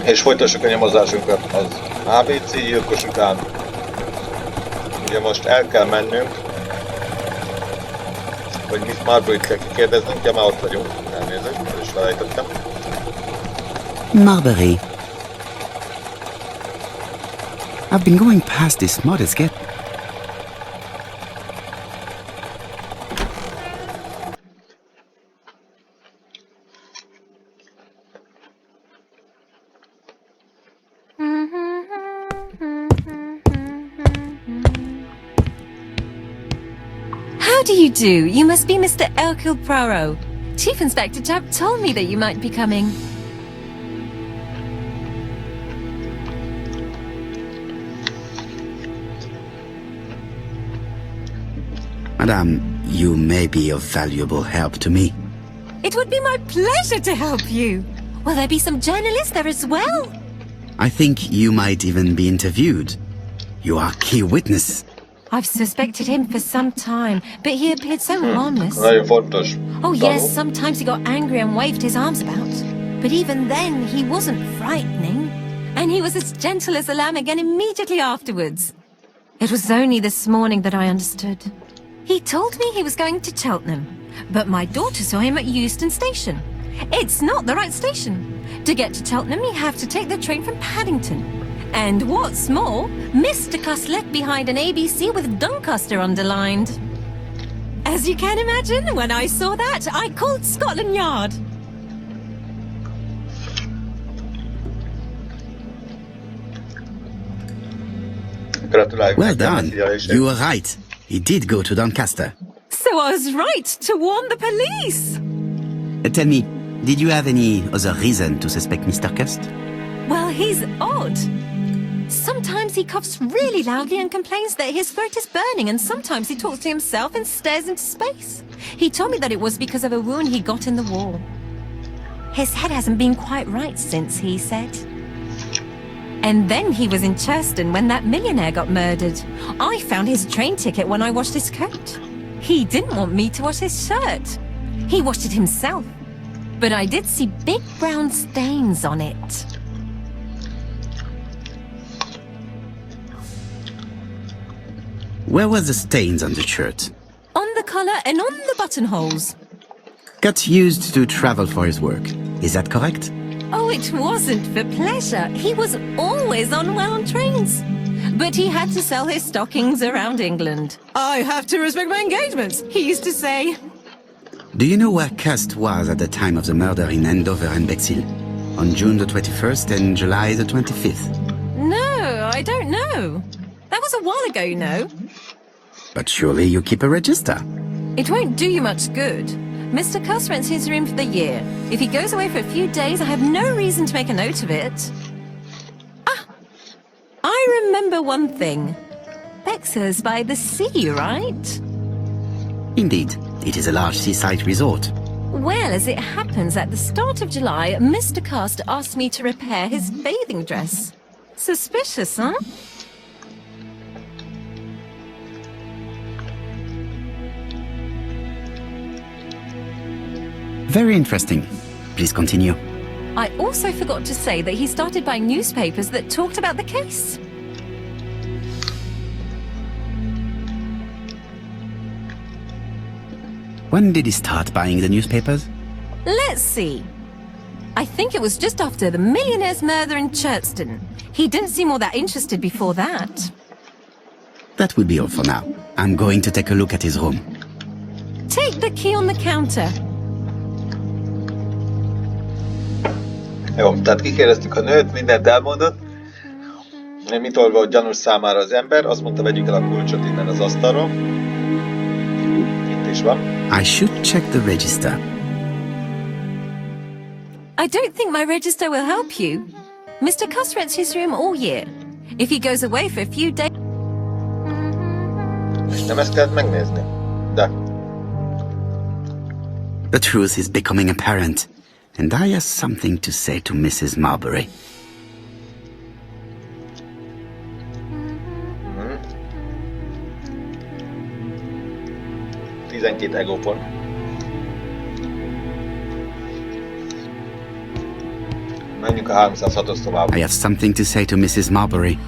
És folytassuk a nyomozásunkat az ABC gyilkos után. Ugye most el kell mennünk, hogy Miss Marbury-t kell kikérdeznünk, ja már ott vagyunk, elnézést, el is felejtettem. Marbury. I've been going past this modest gate. How do you do? You must be Mr. Hercule Poirot. Chief Inspector Jupp told me that you might be coming. Madame, you may be of valuable help to me. It would be my pleasure to help you. Will there be some journalists there as well? I think you might even be interviewed. You are key witness. I've suspected him for some time, but he appeared so harmless. Nagyon fontos. Oh yes, sometimes he got angry and waved his arms about. But even then, he wasn't frightening. And he was as gentle as a lamb again immediately afterwards. It was only this morning that I understood. He told me he was going to Cheltenham, but my daughter saw him at Euston Station. It's not the right station. To get to Cheltenham, you have to take the train from Paddington. And what's more, Mr. Cuss left behind an ABC with Doncaster underlined. As you can imagine, when I saw that, I called Scotland Yard. Well done. You were right. He did go to Doncaster. So I was right to warn the police. Tell me, did you have any other reason to suspect Mr. Cust? Well, he's odd. Sometimes he coughs really loudly and complains that his throat is burning, and sometimes he talks to himself and stares into space. He told me that it was because of a wound he got in the wall. His head hasn't been quite right since, he said. And then he was in Churston when that millionaire got murdered. I found his train ticket when I washed his coat. He didn't want me to wash his shirt. He washed it himself. But I did see big brown stains on it. Where were the stains on the shirt? On the collar and on the buttonholes. Got used to travel for his work. Is that correct? Oh, it wasn't for pleasure. He was always on wound trains. But he had to sell his stockings around England. I have to respect my engagements, he used to say. Do you know where Cust was at the time of the murder in Andover and Bexhill? On June the 21st and July the 25th? No, I don't know. That was a while ago, you know. But surely you keep a register. It won't do you much good. Mr. Cuss rents his room for the year. If he goes away for a few days, I have no reason to make a note of it. Ah! I remember one thing. Bexhill's by the sea, right? Indeed, it is a large seaside resort. Well, as it happens, at the start of July, Mr. Cust asked me to repair his bathing dress. Suspicious, huh? Very interesting. Please continue. I also forgot to say that he started buying newspapers that talked about the case. When did he start buying the newspapers? Let's see. I think it was just after the millionaire's murder in Churston. He didn't seem all that interested before that. That will be all for now. I'm going to take a look at his room. Take the key on the counter. Jó, tehát kikérdeztük a nőt, mindent elmondott. Mit olva gyanús számára az ember, azt mondta, vegyük el a kulcsot innen az asztalról. Itt is van. I should check the register. I don't think my register will help you. Mr. Cuss rents his room all year. If he goes away for a few days... Nem ezt kellett megnézni? De. The truth is becoming apparent, and I have something to say to Mrs. Marbury. 12 egópont. Menjünk a 306-os szobába. I have something to say to Mrs. Marbury.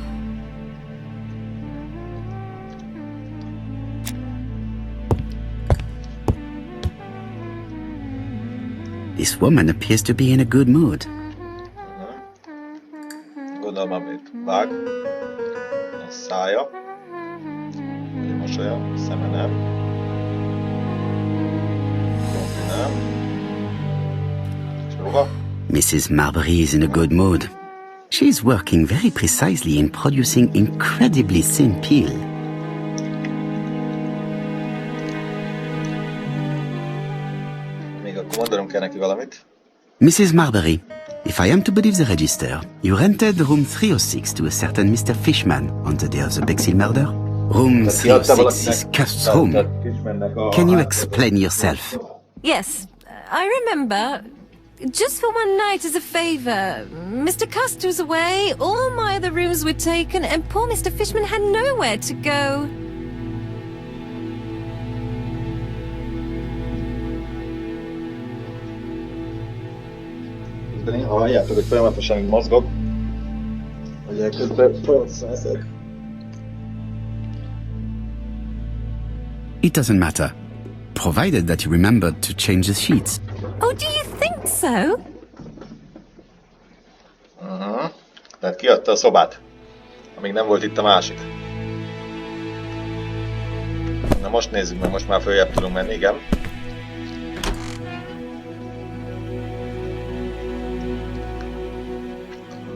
This woman appears to be in a good mood. Gondolom, amit vág. A szája. Vagy a mosolya. A szeme nem. Konfi nem. És ruha. Mrs. Marbury is in a good mood. She is working very precisely in producing incredibly thin peel. Még akkor mondanom kell neki valamit. Mrs. Marbury, if I am to believe the register, you rented room 306 to a certain Mr. Fishman on the day of the Bexhill murder? Room 306 is Cust's home. Can you explain yourself? Yes, I remember. Just for one night as a favour. Mr. Cust was away, all my other rooms were taken, and poor Mr. Fishman had nowhere to go. Ha halljátok, hogy folyamatosan mozgok, ugye közben folyamatosan eszek. It doesn't matter, provided that you remembered to change the sheets. Oh, do you think so? Tehát kiadta a szobát, amíg nem volt itt a másik. Na most nézzük meg, most már följebb tudunk menni, igen.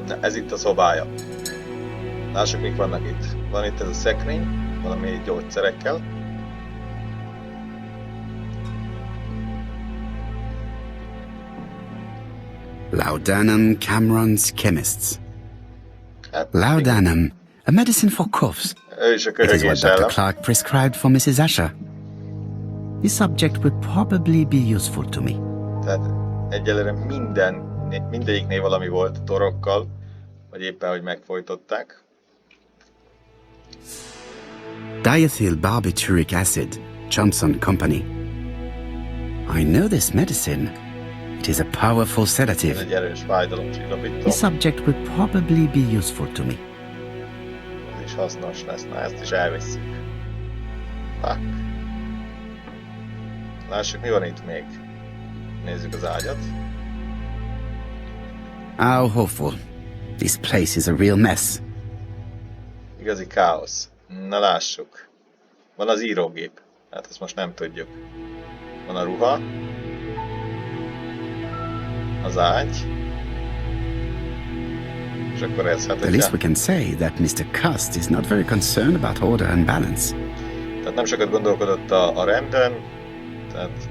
Na, ez itt a szobája. Lássuk, mik vannak itt. Van itt ez a szekrény, valami gyógyszerekkel. Laudanum Cameron's Chemists. Hát, Laudanum, a medicine for coughs. ő is a It is what köhögés Dr. ellen. Clark prescribed for Mrs. Asher. This subject would probably be useful to me. Tehát egyelőre mindegyiknél valami volt torokkal, vagy éppen, hogy megfojtották. Diethyl barbituric acid, Johnson Company. I know this medicine. It is a powerful Ez sedative. egy erős fájdalomcsillapító. This subject would probably be useful to me. Ez is hasznos lesz, na ezt is elvesszük. Fuck. Lássuk, mi van itt még. Nézzük az ágyat. How hopeful. This place is a real mess. Igazi káosz. Na lássuk. Van az írógép. Hát ezt most nem tudjuk. Van a ruha. Az ágy. És akkor ez, hát The least we hogyha... can say that Mr. Cust is not very concerned about order and balance. Tehát nem sokat gondolkodott a renden. Tehát...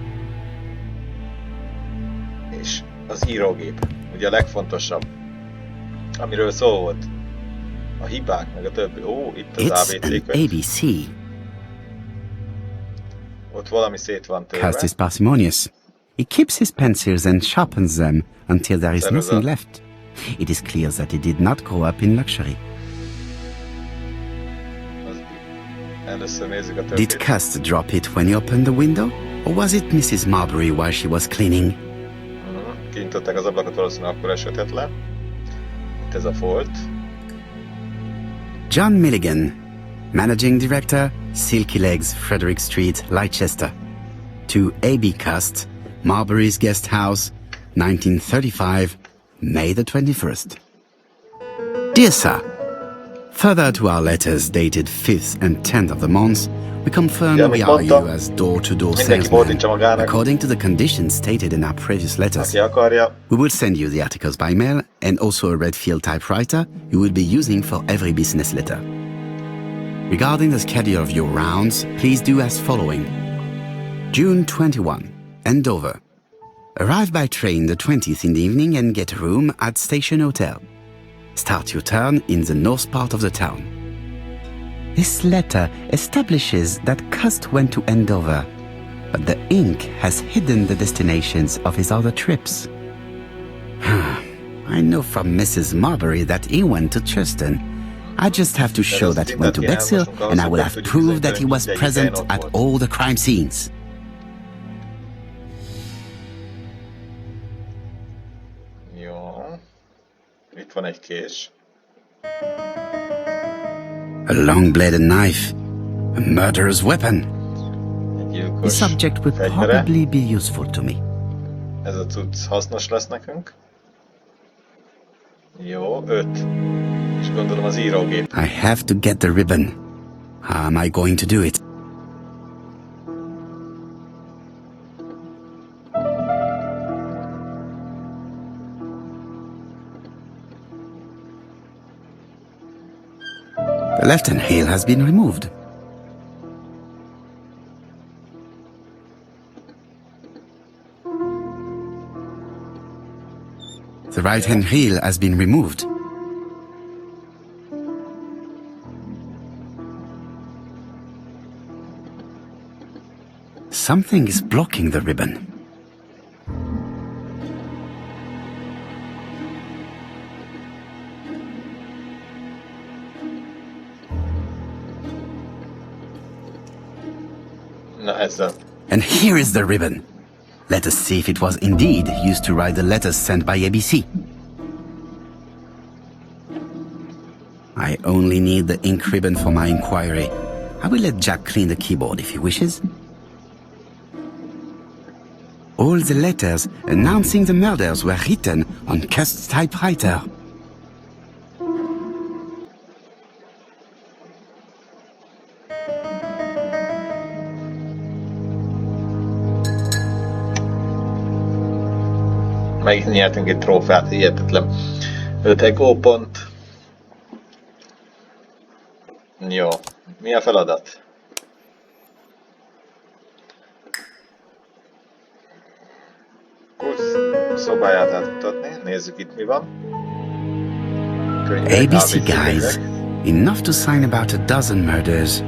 És az írógép. Ugye a legfontosabb. Amiről szó volt. A hibák, meg a többi. Ó, itt az It's ABC an könyv. ABC. Ott valami szét van Cust törve. is parsimonious. He keeps his pencils and sharpens them until there is There is nothing a- left. It is clear that he did not grow up in luxury. Először nézzük a Did többit. Cust drop it when he opened the window? Or was it Mrs. Marbury while she was cleaning? Kinyitották az ablakot, valószínűleg akkor esett le. Itt ez a folt. John Milligan, Managing Director, Silky Legs, Frederick Street, Leicester. To A.B. Cust, Marbury's Guest House, 1935, May the 21st. Dear Sir, further to our letters dated 5th and 10th of the month, we confirm Yeah, we mit are you mondtam? as door-to-door Mindenki salesman, fordítsa magának. according to the conditions stated in our previous letters. Aki akarja. We will send you the articles by mail and also a Redfield typewriter you will be using for every business letter. Regarding the schedule of your rounds, please do as following. June 21, Andover. Arrive by train the 20th in the evening and get a room at Station Hotel. Start your turn in the north part of the town. This letter establishes that Cust went to Andover, but the ink has hidden the destinations of his other trips. I know from Mrs. Marbury that he went to Churston. I just have to show that he went to Bexhill, and I will have proof that he was present at all the crime scenes. Jó. Itt van egy kés. A long-bladed knife. A murderer's weapon. Egy The gyilkos subject would fegyvere. probably be useful to me. Ez a cucc hasznos lesz nekünk. Jó, 5. És gondolom az írógép. I have to get the ribbon. How am I going to do it? The left-hand heel has been removed. The right-hand heel has been removed. Something is blocking the ribbon. Na ezzel. And here is the ribbon. Let us see if it was indeed used to write the letters sent by ABC. I only need the ink ribbon for my inquiry. I will let Jack clean the keyboard if he wishes. All the letters announcing the murders were written on cursed typewriter. Megint nyertünk egy trófeát, hihetetlen. 5 ego pont. Jó. Mi a feladat? Kurz szobáját átmutatni. Nézzük itt mi van. Könyvek, ABC ABC guys, könyvek. enough to sign about a dozen murders.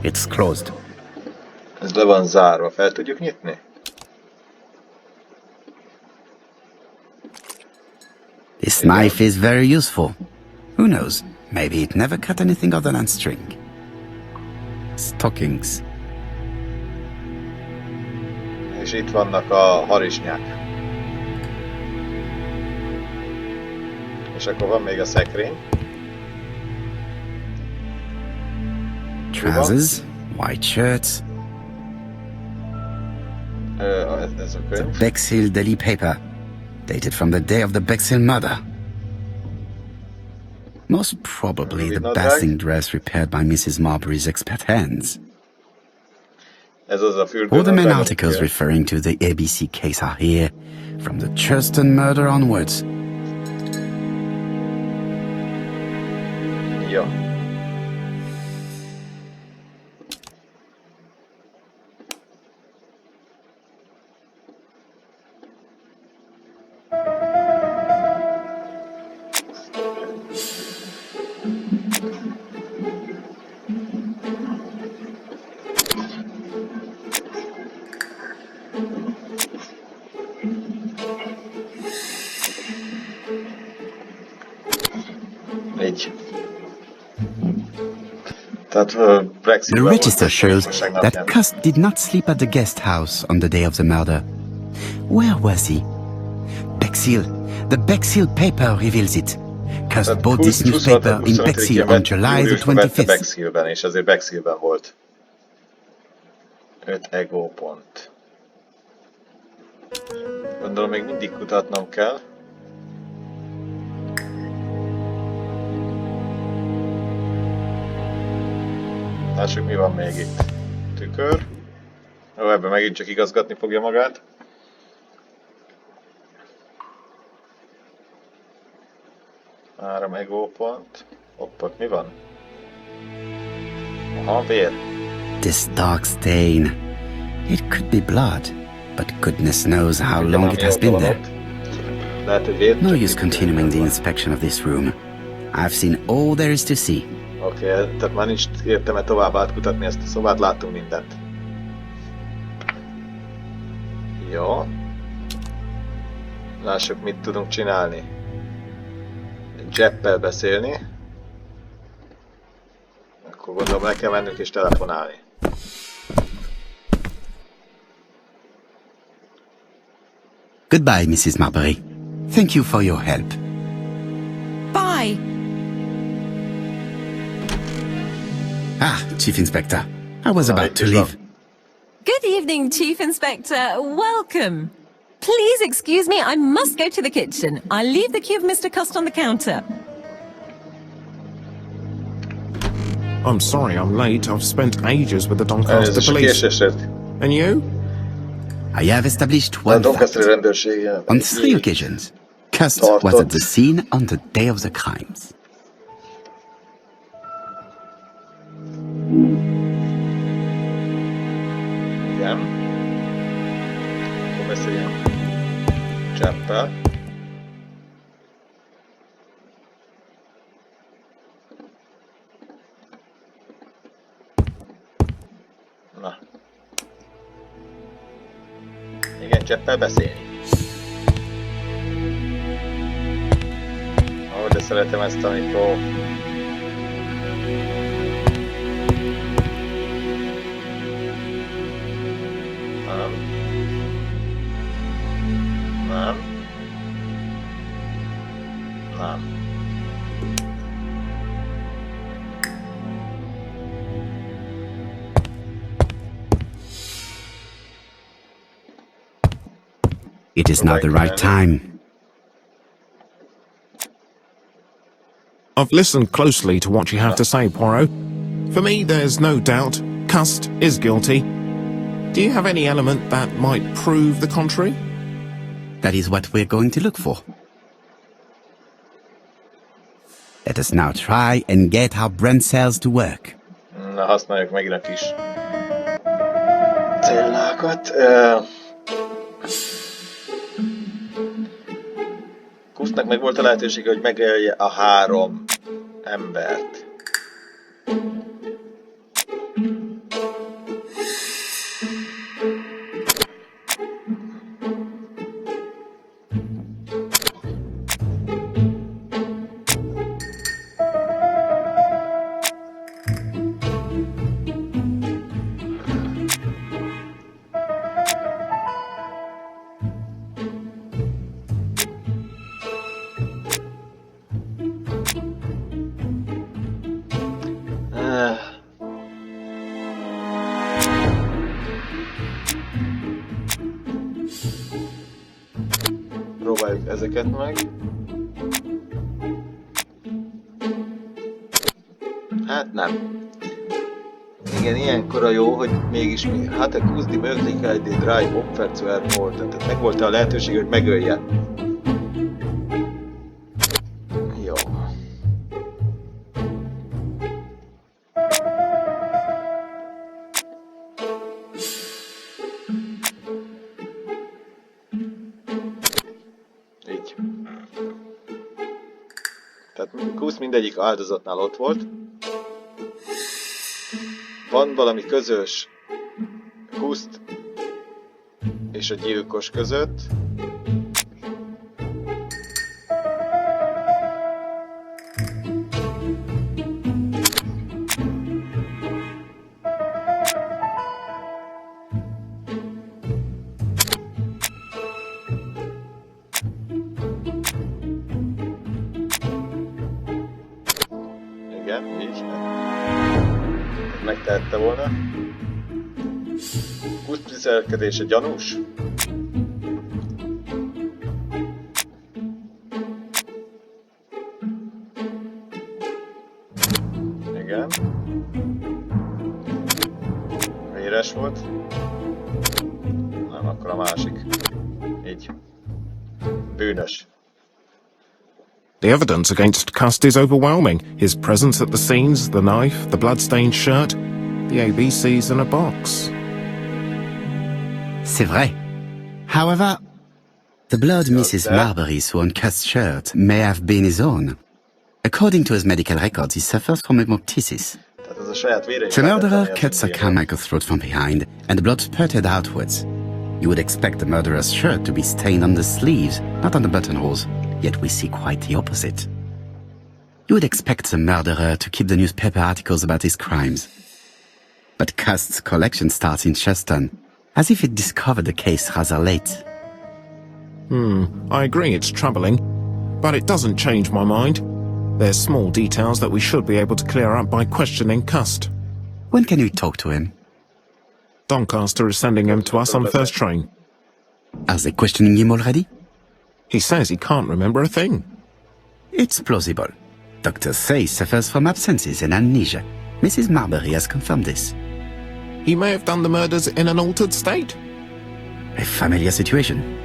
It's closed. Ez le van zárva. Fel tudjuk nyitni? This knife is very useful. Who knows? Maybe it never cut anything other than string. Stockings. És itt vannak a harisnyák. És akkor van még a szekrény. Trousers, white shirts, Ez a könyv. Bexhill Daily paper, dated from the day of the Bexhill murder. Most probably the basting dress repaired by Mrs. Marbury's expert hands. Ez az a fürdő. All the main articles referring to the ABC case are here, from the Churston murder onwards. Ja. Így. Tehát The register shows that Cust did not sleep at the guest house on the day of the murder. Where was he? Bexhill. The Bexhill paper reveals it. Cust bought this newspaper in Bexhill on July the 25th. Bexhillben, és azért Bexhillben volt. 5 ego pont. Gondolom még mindig kutatnom kell. Lássuk, mi van még itt. Tükör. Ó, ebben megint csak igazgatni fogja magát. Három ego pont. Hoppá, mi van? Aha, vér. This dark stain. It could be blood, but goodness knows how long it has been there. Lehet, hogy vér. No use continuing the inspection of this room. I've seen all there is to see. Oké, tehát már nincs értelme tovább átkutatni ezt a szobát, láttunk mindent. Jó. Lássuk, mit tudunk csinálni. Jeppel beszélni. Akkor gondolom, le kell mennünk és telefonálni. Goodbye, Mrs. Marbury. Thank you for your help. Bye. Ah, Chief Inspector. I was about to leave. Good evening, Chief Inspector. Welcome. Please excuse me, I must go to the kitchen. I'll leave the key of Mr. Cust on the counter. I'm sorry I'm late. I've spent ages with the Doncaster Elnézést a police. késésért. And you? I have established A one Doncaster fact. rendőrség On 3 occasions, Cust was at the scene on the day of the crimes. Igen. Akkor beszéljem Cseppel. Na. Igen, Cseppel beszélni. Ó, de szeretem ezt a mikro. Nem. Nem. Nem. It is not the right time. I've listened closely to what you have to say, Poirot. For me, there's no doubt Cust is guilty. Do you have any element that might prove the contrary? That is what we're going to look for. Let us now try and get our brain cells to work. Na, használjuk megint a kis cellákat. Kusznak meg volt a lehetősége, hogy megölje a 3 embert. Próbáljuk ezeket meg. Hát nem. Igen, ilyenkor a jó, hogy mégis mi. Hát a Kusz die Möglichkeit, die 3 Opfer zu ermorden. Tehát meg volt a lehetőség, hogy megölje. Jó. Így. Tehát Kusz mindegyik áldozatnál ott volt. Van valami közös Kuszt és a gyilkos között. Igen, így. Megtehette volna. Kuszt viselkedése gyanús? Igen. Véres volt? Nem, akkor a másik. Így. Bűnös. The evidence against Cust is overwhelming. His presence at the scenes, the knife, the blood-stained shirt, the ABCs in a box. C'est vrai. However, the blood Mrs. Marbury's on Cust's shirt may have been his own. According to his medical records, he suffers from hemoptysis. Tehát ez a saját vére is The murderer lehetett cuts a lenni, Carmichael throat from behind, and the blood spurted outwards. You would expect the murderer's shirt to be stained on the sleeves, not on the buttonholes, yet we see quite the opposite. You would expect the murderer to keep the newspaper articles about his crimes. But Cust's collection starts in Cheston, as if it discovered the case rather late. I agree it's troubling, but it doesn't change my mind. There's small details that we should be able to clear up by questioning Cust. When can you talk to him? Doncaster is sending him to us on first train. Are they questioning him already? He says he can't remember a thing. It's plausible. Doctors say he suffers from absences and amnesia. Mrs. Marbury has confirmed this. He may have done the murders in an altered state. A familiar situation.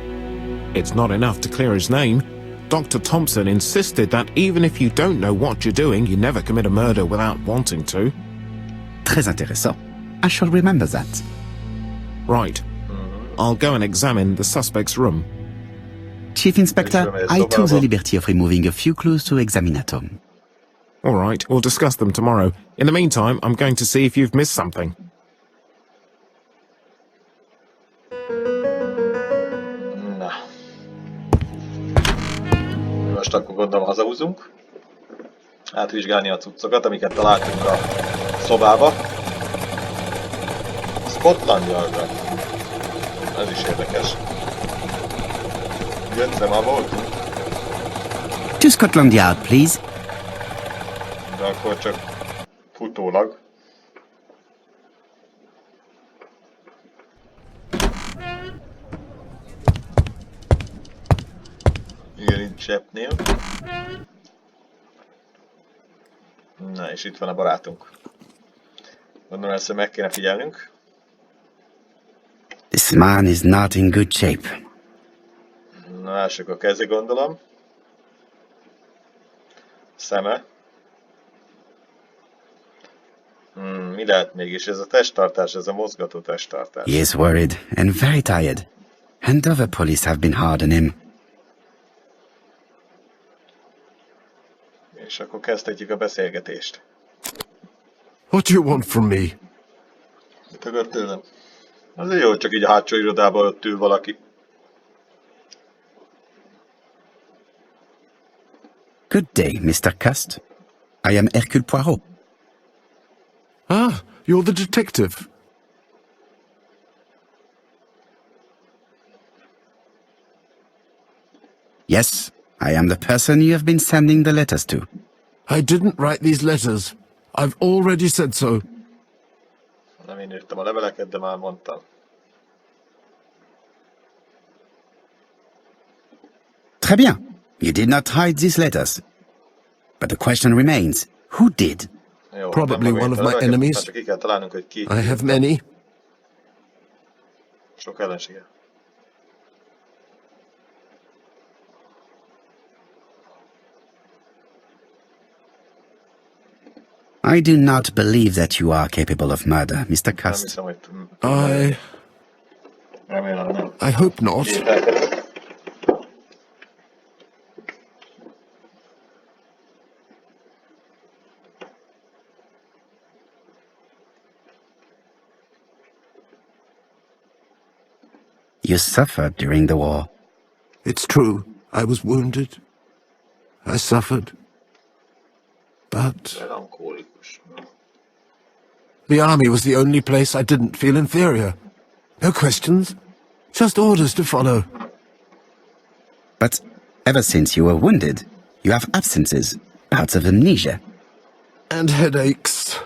It's not enough to clear his name. Dr. Thompson insisted that even if you don't know what you're doing, you never commit a murder without wanting to. Très intéressant. I shall remember that. Right. I'll go and examine the suspect's room. Chief Inspector, I took the liberty of removing a few clues to examinatum. All right, we'll discuss them tomorrow. In the meantime, I'm going to see if you've missed something. Na. Most akkor gondolom hazahúzunk. Átvizsgálni a cuccokat, amiket találtunk a szobába. Scotland Yardra. Ez is érdekes. Jöttem, már voltunk. To Scotland Yard, please. De akkor csak futólag. Igen, itt zsebnél. Na, és itt van a barátunk. Gondolom, ezt meg kéne figyelnünk. This man is not in good shape. Na, lássuk a keze, gondolom. Szeme. Mi lehet mégis ez a testtartás, ez a mozgató testtartás? He is worried and very tired. And other police have been hard on him. És akkor kezdhetjük a beszélgetést. What do you want from me? Mit akar tőlem? Azért jó, hogy csak így a hátsó irodában ott ül valaki. Good day, Mr. Cust. I am Hercule Poirot. Ah, you're the detective. Yes, I am the person you have been sending the letters to. I didn't write these letters. I've already said so. Nem én írtam a leveleket, de már mondtam. Très bien. You did not hide these letters. But the question remains, who did? Jó, Probably nem one of my leveleket, enemies. hát csak ki kell találnunk, hogy ki. I have many. Sok ellensége. I do not believe that you are capable of murder, Mr. Nem Cust. hiszem, hogy... Remélem nem. I hope not. You suffered during the war. It's true. I was wounded. I suffered. But Melankólikus. the army was the only place I didn't feel inferior. No questions. Just orders to follow. But ever since you were wounded, you have absences, bouts of amnesia. And headaches.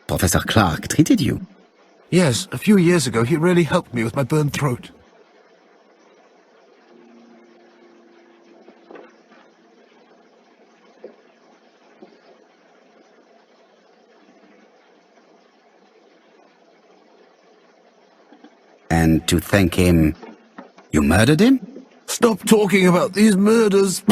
Professor Clark treated you. Yes, a few years ago he really helped me with my burned throat. And to thank him, you murdered him? Stop talking about these murders.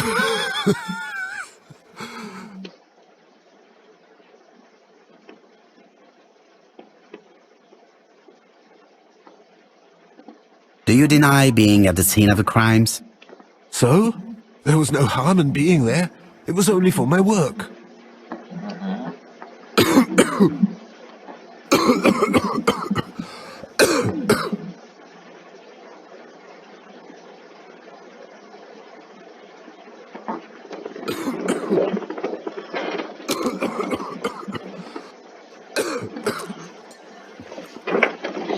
Do you deny being at the scene of the crimes? So? There was no harm in being there. It was only for my work.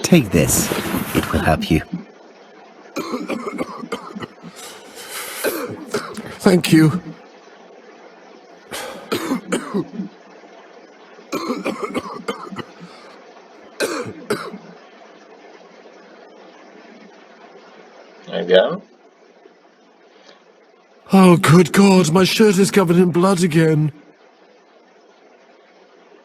Take this. It will help you. Thank you. Igen. Oh, good God, my shirt is covered in blood again.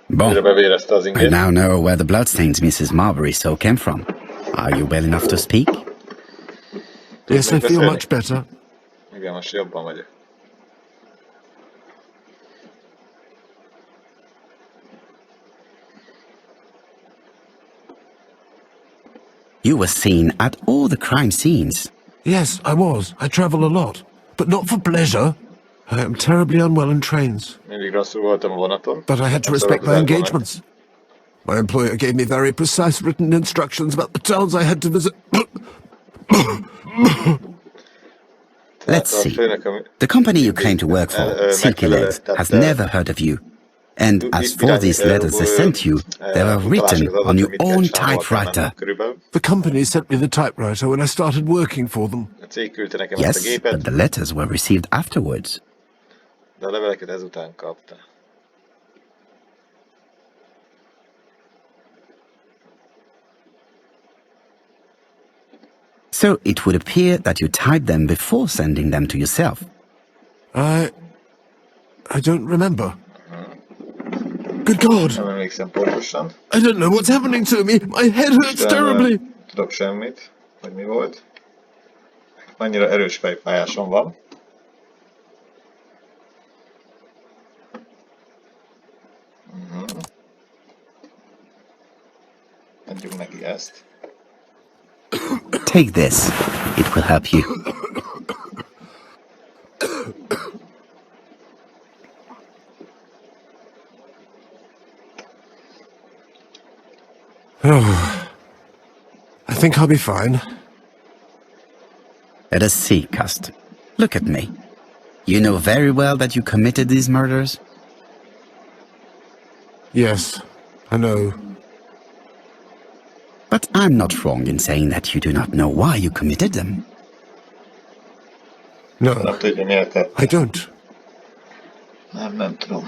Újra Bon. bevérezte az I ingét. now know where the bloodstains Mrs. Marbury saw came from. Are you well enough to speak? Yes, I még feel beszélni? much better. Igen, most jobban vagyok. You were seen at all the crime scenes. Yes, I was. I travel a lot. But not for pleasure. I am terribly unwell in trains. Mindig rosszul voltam a vonaton. But I had to Nem respect szabad my az elvonat. engagements. My employer gave me very precise written instructions about the towns I had to visit. Let's A see. főnököm The company you claim to work for, Silky Legs, has never heard of you. And as for these letters they sent you, they were written on your own typewriter. Körülbelül. The company sent me the typewriter when I started working for them. A cég küldte nekem ezt a Yes, gépet, but the letters were received afterwards. de a leveleket ezután kapta. So it would appear that you typed them before sending them to yourself. I don't remember. Good God! Nem emlékszem pontosan. I don't know what's happening to me. My head hurts terribly. Nem tudok semmit, hogy mi volt. Annyira erős fejfájásom van. Adjuk neki ezt. Take this. It will help you. I think I'll be fine. Let us see, Cust. Look at me. You know very well that you committed these murders? Yes, I know. But I'm not wrong in saying that you do not know why you committed them. Nem No, tudja miért tett. I don't. Nem tudom.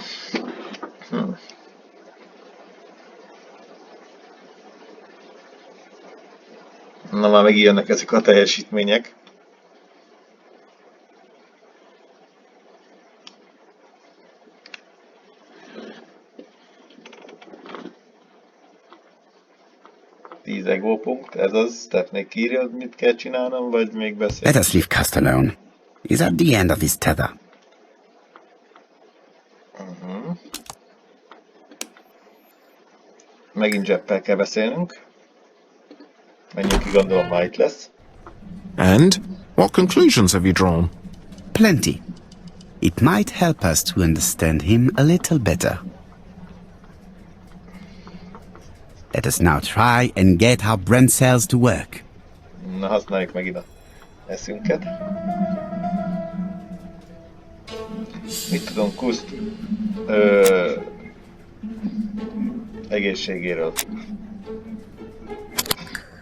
Na már megint jönnek ezek a teljesítmények. Tíz egópunkt, ez az, tehát még írja, mit kell csinálnom, vagy még Let beszélni? us leave Cust alone. He's at the end of his tether. Megint Jeppel kell beszélnünk. Menjünk ki, gondolom már itt lesz. And what conclusions have you drawn? Plenty. It might help us to understand him a little better. Let us now try and get our brain cells to work. Na, használjuk megint a eszünket. Mit tudom, Kuszt egészségéről.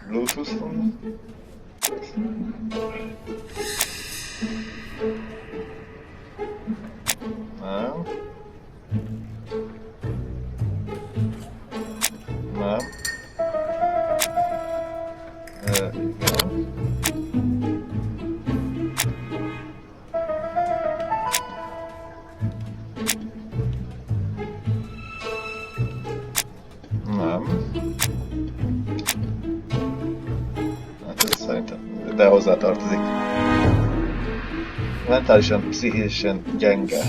Bluetooth-on. Nem. Nem. Igen. Nem. Hát ez szerintem, de hozzá tartozik. Mentálisan, pszichésen gyenge.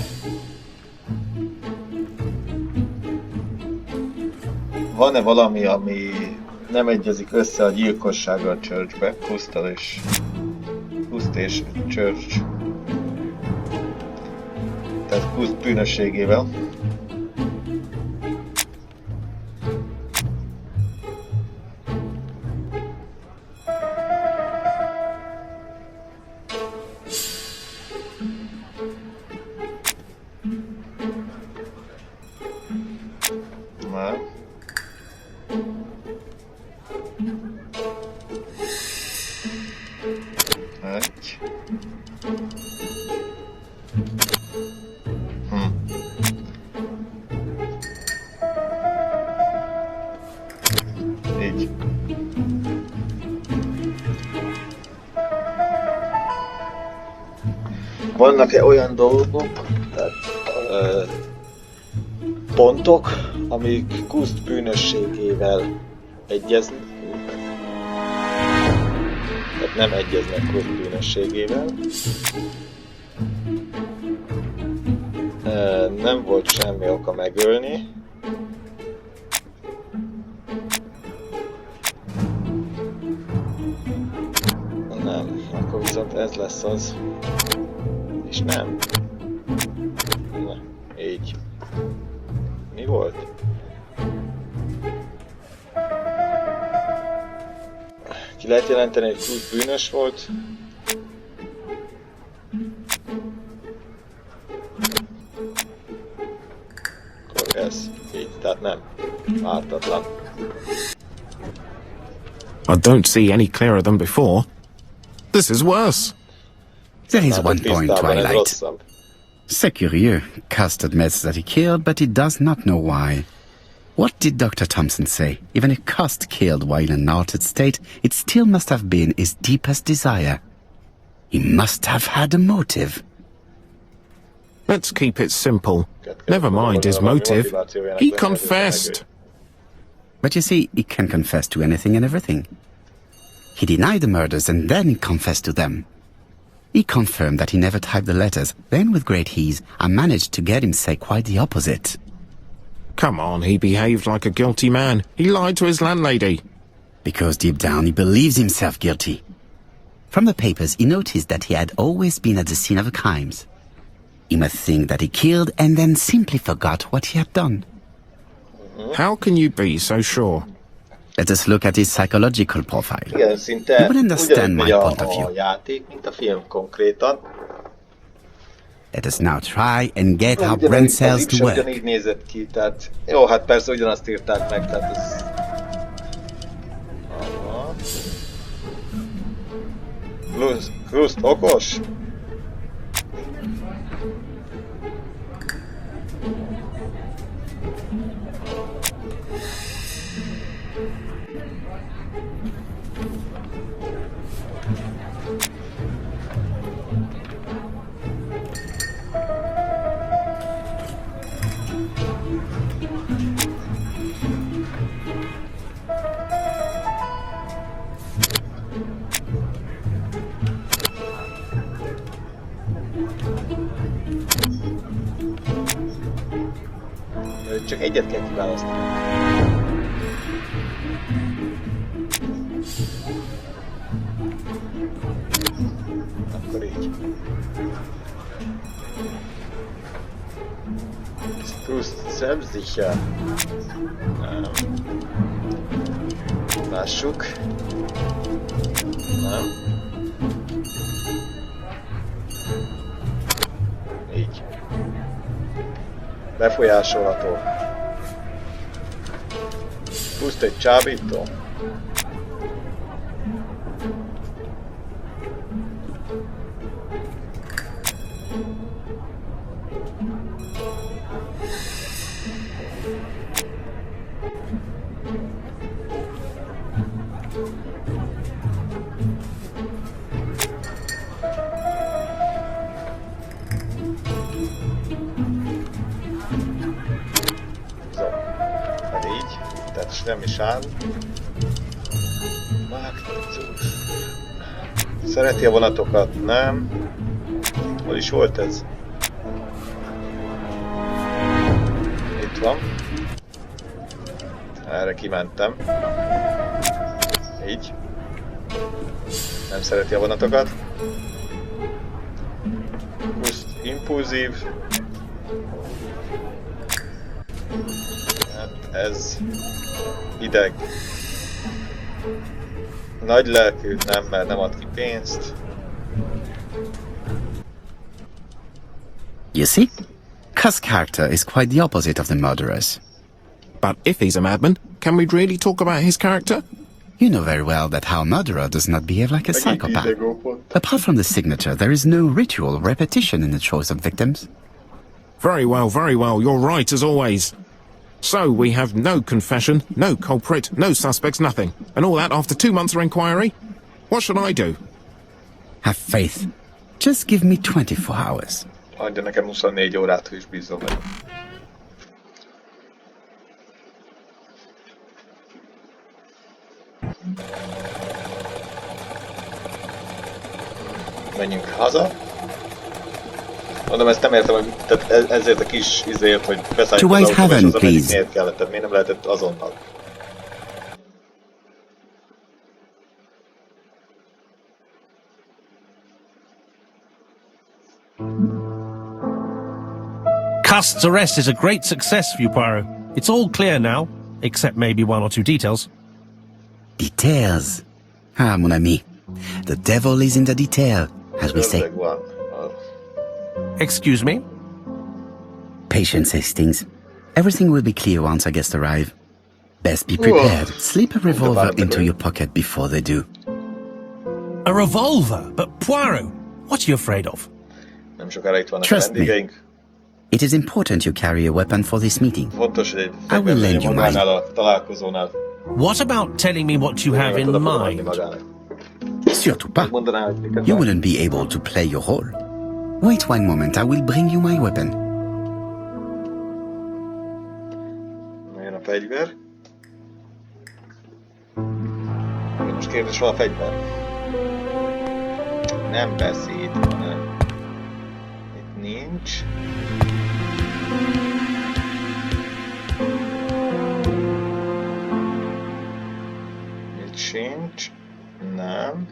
Van-e valami, ami nem egyezik össze a gyilkossággal Churchbe? Kust és Church. Tehát Kust bűnösségével. Nem. Így. Vannak-e olyan dolgok, tehát, pontok, amik Gust bűnösségével egyeznek? Tehát nem egyeznek Gust bűnösségével. Nem volt semmi oka megölni. Nem, akkor viszont ez lesz az. És nem. Na, így. Mi volt? Ki lehet jelenteni, hogy Gust bűnös volt? Akkor ez. Így, tehát nem. Ártatlan. I don't see any clearer than before. This is worse. There is Hát one point, tisztában ez Twilight. rosszabb. C'est curieux. Cust admits that he killed, but he does not know why. What did Dr. Thompson say? Even if Cust killed while in an altered state, it still must have been his deepest desire. He must have had a motive. Let's keep it simple. Never mind his motive. He confessed. But you see, he can confess to anything and everything. He denied the murders and then he confessed to them. He confirmed that he never typed the letters, then with great ease, I managed to get him say quite the opposite. Come on, he behaved like a guilty man. He lied to his landlady. Because deep down he believes himself guilty. From the papers, he noticed that he had always been at the scene of the crimes. He must think that he killed and then simply forgot what he had done. How can you be so sure? Let us look at his psychological profile. Igen, szinte You will understand ugyanúgy my megy point of a view. játék, mint a film konkrétan. Let us now try and get our Ugyanúgy- brain az cells X to se work. ugyanígy nézett ki, tehát... Jó, hát persze ugyanazt írták meg, tehát ez... Aha. Gust okos? Csak egyet kell kiválasztani. Akkor így. Ist Gust selbstsicher? Lássuk. Nem. Így. Befolyásolható. Gust egy csábító. Nem is áll. Szereti a vonatokat? Nem. Hol is volt ez? Itt van. Erre kimentem. Így. Nem szereti a vonatokat. Gust impulzív. Hát ez... Hideg. Nagy lelkű, nem, mert nem ad ki pénzt. You see? Cust's character is quite the opposite of the murderer's. But if he's a madman, can we really talk about his character? You know very well that our murderer does not behave like a psychopath. Apart from the signature, there is no ritual repetition in the choice of victims. Very well, you're right as always. So we have no confession, no culprit, no suspects, nothing. And all that after 2 months of inquiry? What should I do? Have faith. Just give me 24 hours. Adja nekem 24 órát, és bízom meg. Menjünk haza. Mondom, ezt nem értem, hogy tehát ezért a kis izért, hogy beszálljuk To az White autóba, és Haven, az ameddig please. miért kellett, tehát miért nem lehetett azonnal? Cust's arrest is a great success for you, Poirot. It's all clear now, except maybe 1 or 2 details. Details. Ah, mon ami. The devil is in the detail, as we say. Ördög van. Excuse me? Patience, Hastings. Everything will be clear once our guests arrive. Best be prepared. Slip a revolver into your pocket before they do. A revolver? But Poirot, what are you afraid of? Nem sokára itt vannak a Trust me. vendégeink. It is important you carry a weapon for this meeting. Fontos, hogy egy I will lend you magánál mine. a találkozónál. What about telling me what you have in Tudod adni mind? magának. Surtout pas. Mondaná, hogy miket You vár. wouldn't be able to play your role. Wait one moment, I will bring you my weapon. Jön a fegyver. Most kérdés, van a fegyver? Nem beszéd, hanem... Itt nincs. Itt sincs. Nem.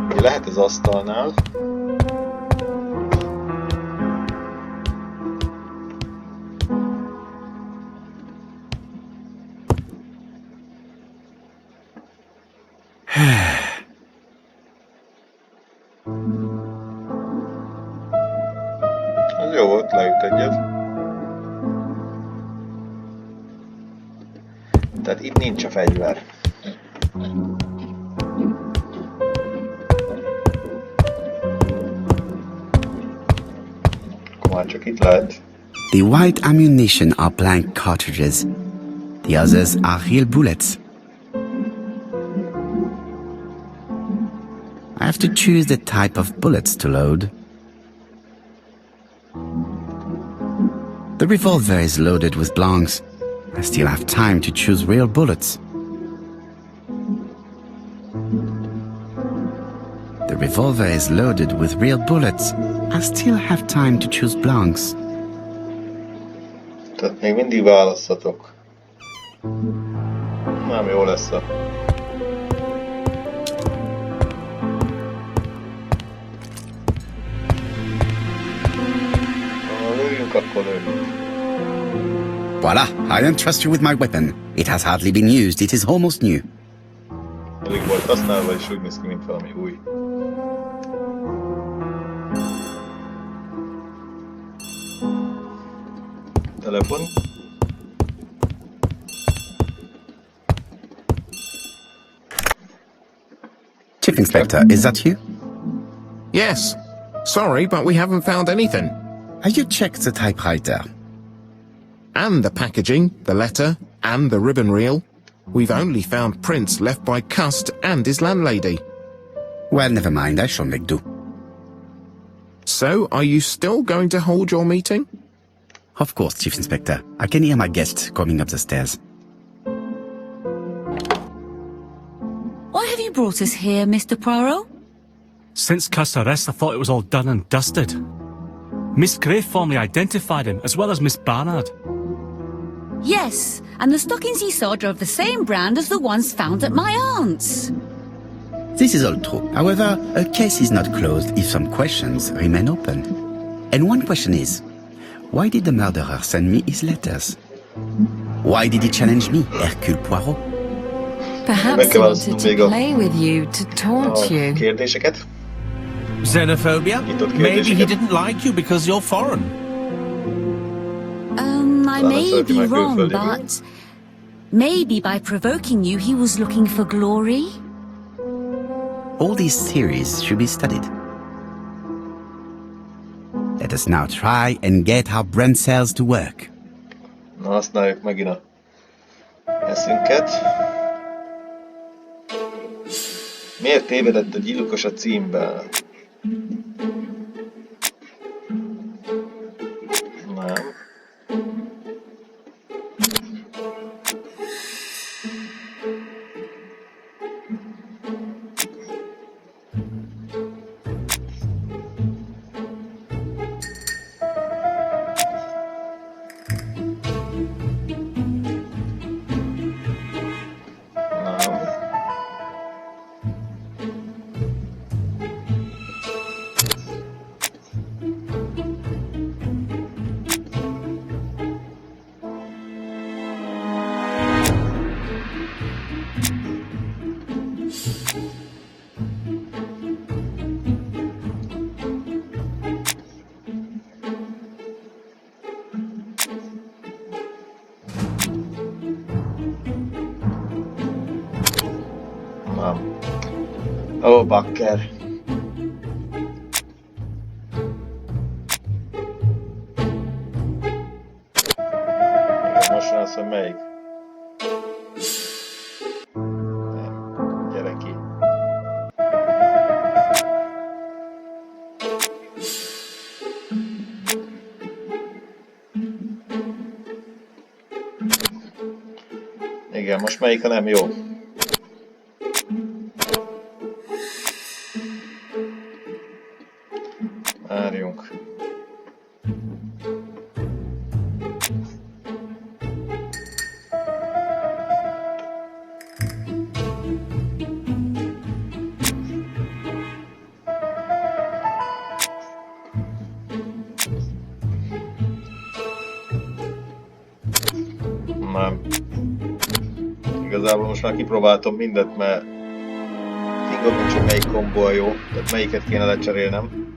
Ugye lehet az asztalnál. Az jó volt, leüt egyet. Tehát itt nincs a fegyver. Akkor már csak itt lehet. The white ammunition are blank cartridges. The others are real bullets. I have to choose the type of bullets to load. The revolver is loaded with blanks. I still have time to choose real bullets. The revolver is loaded with real bullets. I still have time to choose blanks. Tehát még mindig választhatok. Nem jó lesz a... Ha lőjünk, akkor lőjünk. Voila, I entrust you with my weapon. It has hardly been used, it is almost new. Alig volt használva, és úgy néz ki, mint valami új. Telefon. Chief Inspector, is that you? Yes. Sorry, but we haven't found anything. Have you checked the typewriter? And the packaging, the letter, and the ribbon reel. We've only found prints left by Cust and his landlady. Well, never mind, I shall make do. So, are you still going to hold your meeting? Of course, Chief Inspector. I can hear my guest coming up the stairs. Why have you brought us here, Mr. Poirot? Since Cust's arrest, I thought it was all done and dusted. Miss Gray formally identified him, as well as Miss Barnard. Yes, and the stockings he saw drove the same brand as the ones found at my aunt's. This is all true. However, a case is not closed if some questions remain open. And one question is, why did the murderer send me his letters? Why did he challenge me, Hercule Poirot? Perhaps he wanted to play with you, to taunt you. Kérdéseket? Xenophobia? Nyitott Maybe he kérdéseket? didn't like you because you're foreign. I may Sorry, be my wrong, girlfriend, but maybe by provoking you, he was looking for glory? All these theories should be studied. Let us now try and get our brain cells to work. Na, használjuk megint a eszünket. Miért tévedett a gyilkos a címben? Nem. Ó, bakker. Igen, most rász, hogy melyik? Nem. Gyere ki. Igen, most melyik a nem jó? Várjunk. Nem. Igazából most már kipróbáltam mindent, mert fingom nincs, hogy melyik kombó a jó, tehát melyiket kéne lecserélnem.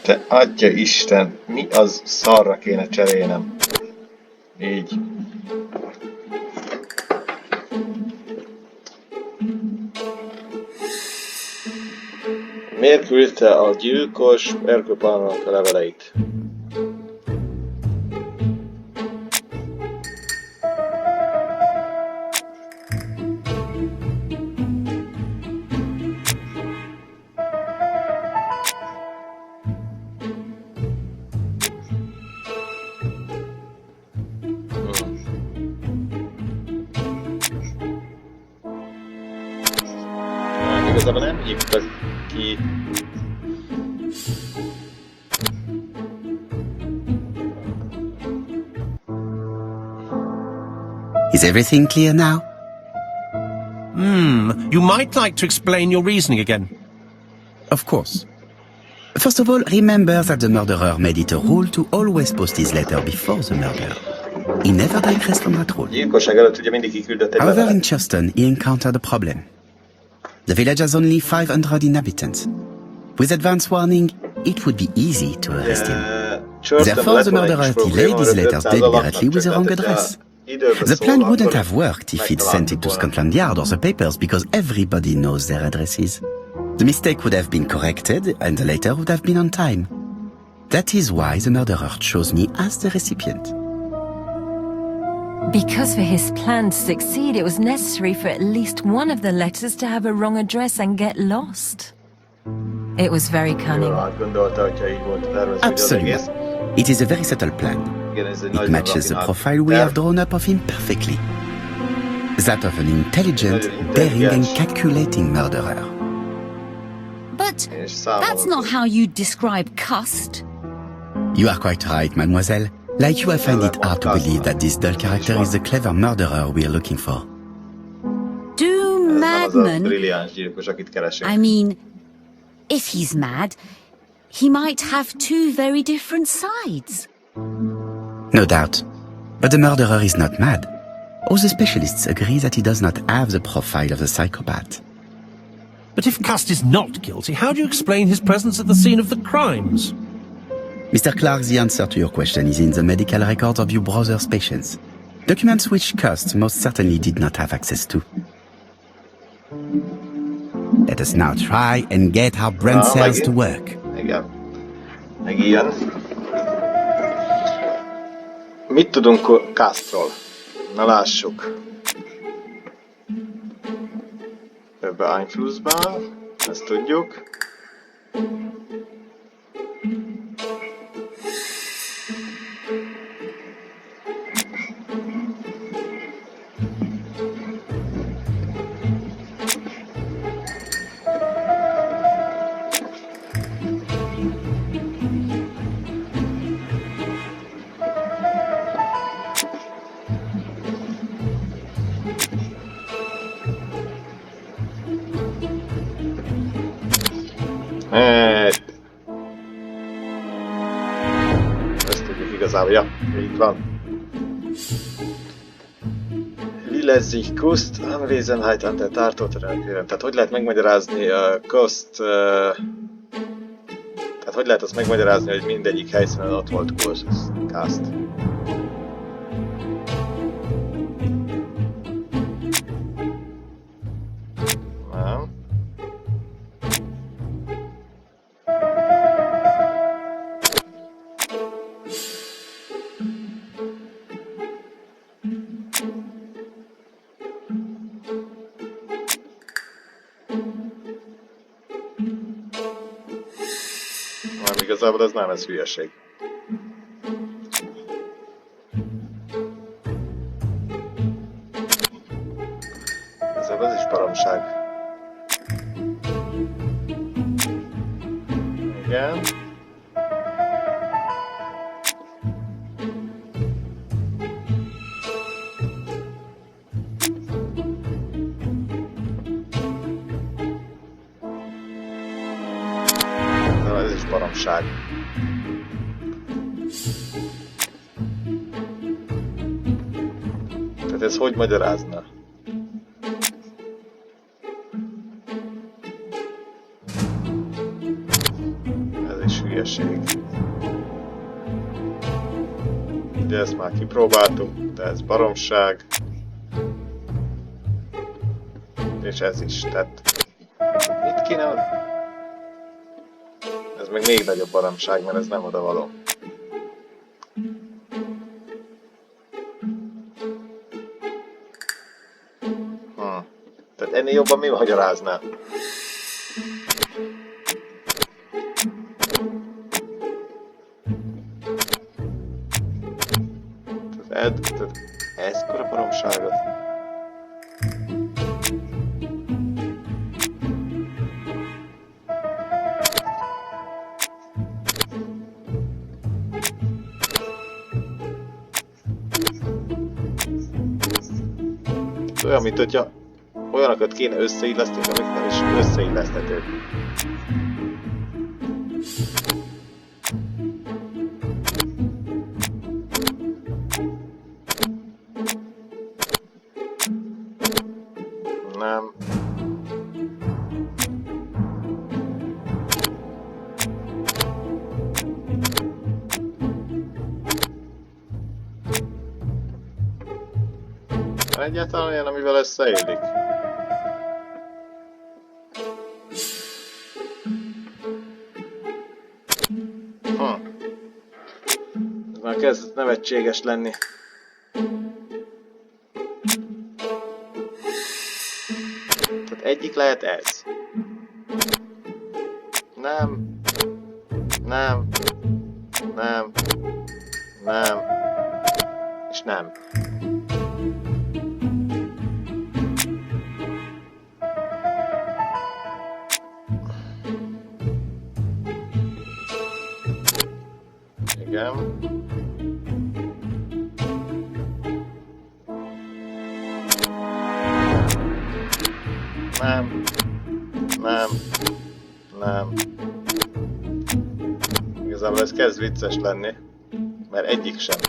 Te adja Isten, mi az szarra kéne cserélnem? Így. Miért küldte a gyilkos Erkőpának a leveleit? Igazából nem hívtak ki. Is everything clear now? You might like to explain your reasoning again. Of course. First of all, remember that the murderer made it a rule to always post his letter before the murder. He never digressed from that rule. Gyilkosság előtt ugye mindig kiküldött egy However, in levelet. Churston, he encountered a problem. The village has only 500 inhabitants. With advance warning, it would be easy to arrest him. Therefore, the murderer delayed his letters deliberately with the wrong address. The plan wouldn't have worked if he'd sent it to Scotland Yard or the papers, because everybody knows their addresses. The mistake would have been corrected, and the letter would have been on time. That is why the murderer chose me as the recipient. Because for his plan to succeed, it was necessary for at least one of the letters to have a wrong address and get lost. It was very cunning. Absolutely. It is a very subtle plan. It matches the profile we have drawn up of him perfectly. That of an intelligent, daring and calculating murderer. But that's not how you describe Cust. You are quite right, mademoiselle. Like you, I find it hard to believe that this dull character is the clever murderer we are looking for. Do madmen... I mean, if he's mad, he might have two very different sides. No doubt. But the murderer is not mad. All the specialists agree that he does not have the profile of a psychopath. But if Cust is not guilty, how do you explain his presence at the scene of the crimes? Mr. Clark, the answer to your question is in the medical records of your brother's patients. Documents which Cust most certainly did not have access to. Let us now try and get our brain cells to work. Igen. Meg ilyen. Mit tudunk Custról? Na lássuk. Beeinflussbar, ezt tudjuk. Ezt tudjuk igazából, ja, így van. Wie lässt sich Kust Anwesenheit an der Tatort reagieren? Tehát hogy lehet megmagyarázni Kust... Tehát hogy lehet azt megmagyarázni, hogy mindegyik helyszínen ott volt Kust? Nem. Igazából ez nem, ez hülyeség. Igazából ez is baromság. Igen. Ez is baromság. Tehát ez hogy magyarázna? Ez is hülyeség. Ugye ezt már kipróbáltuk, de ez baromság. És ez is, tehát... Mit kéne... Ez meg még nagyobb baromság, mert ez nem odavaló. Tehát ennél jobban mi magyarázná? Tehát ezkora baromságot. Olyan, mint hogyha olyanokat kéne összeilleszteni, amik nem is összeilleszthetők. Nem. Egyáltalán olyan, amivel összeillik. Ez már kezd nevetséges lenni. Tehát egyik lehet ez. Nem. Nem. Nem. Nem. És nem. Igen. Nem. Nem. Nem. Igazából ez kezd vicces lenni, mert egyik sem.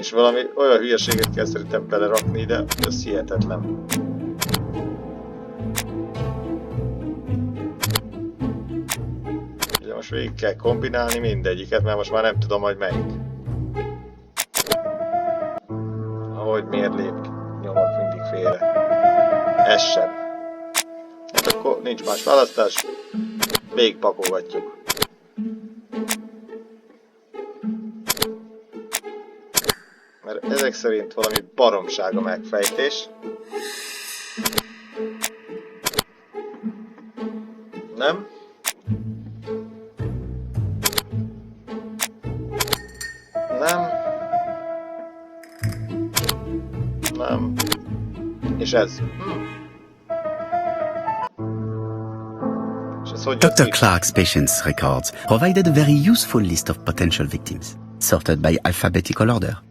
És valami olyan hülyeséget kell szerintem belerakni, de ez hihetetlen. Ugye most végig kell kombinálni mindegyiket, mert most már nem tudom, hogy melyik. Ahogy miért nyomok mindig félre. Ez sem. Hát akkor nincs más választás. Végigpakolgatjuk. Mert ezek szerint valami baromság a megfejtés. Nem? Nem. Nem. És ez. És ez hogy jött Dr. ki? Clark's patient's records provided a very useful list of potential victims, sorted by alphabetical order.